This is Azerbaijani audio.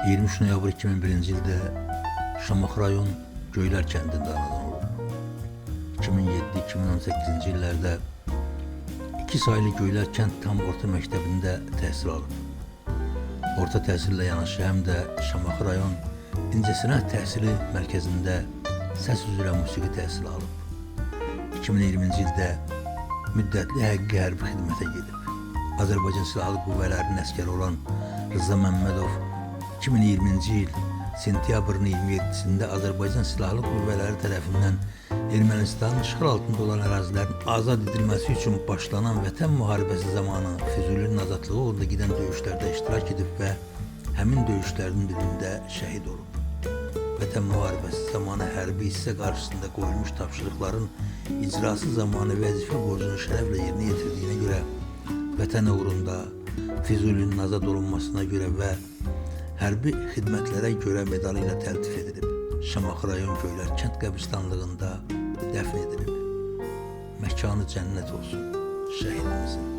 23 noyabr 2001-ci ildə Şamaxı rayon Göylər kəndində anadan olub. 2007-2018-ci illərdə 2 saylı Göylər kənd tam orta məktəbində təhsil alıb. Orta təhsillə yanaşı həm də Şamaxı rayon İncəsənət Təhsili Mərkəzində səs üzrə musiqi təhsili alıb. 2020-ci ildə müddətli həqiqi hərbi xidmətə gedib. Azərbaycan Silahlı Qüvvələrinin əsgəri olan Rıza Məmmədov 2020-ci il sentyabrın 27-sində Azərbaycan Silahlı Qüvvələri tərəfindən Ermənistanın işğal altında olan ərazilərin azad edilməsi üçün başlanan Vətən müharibəsi zamanı Füzulinin azadlığı uğrunda gedən döyüşlərdə iştirak edib və həmin döyüşlərin birində şəhid olub. Vətən müharibəsi zamanı hərbi hissə qarşısında qoyulmuş tapşırıqların icrası zamanı vəzifə borcunu şərəflə yerinə yetirdiyinə görə Vətən uğrunda Füzulinin azad olunmasına görə və hərbi xidmətlərə görə medalı ilə təltif edilib. Şamaxı rayon Göylər kənd qəbristanlığında dəfn edilib. Məkanı cənnət olsun şəhidimizin.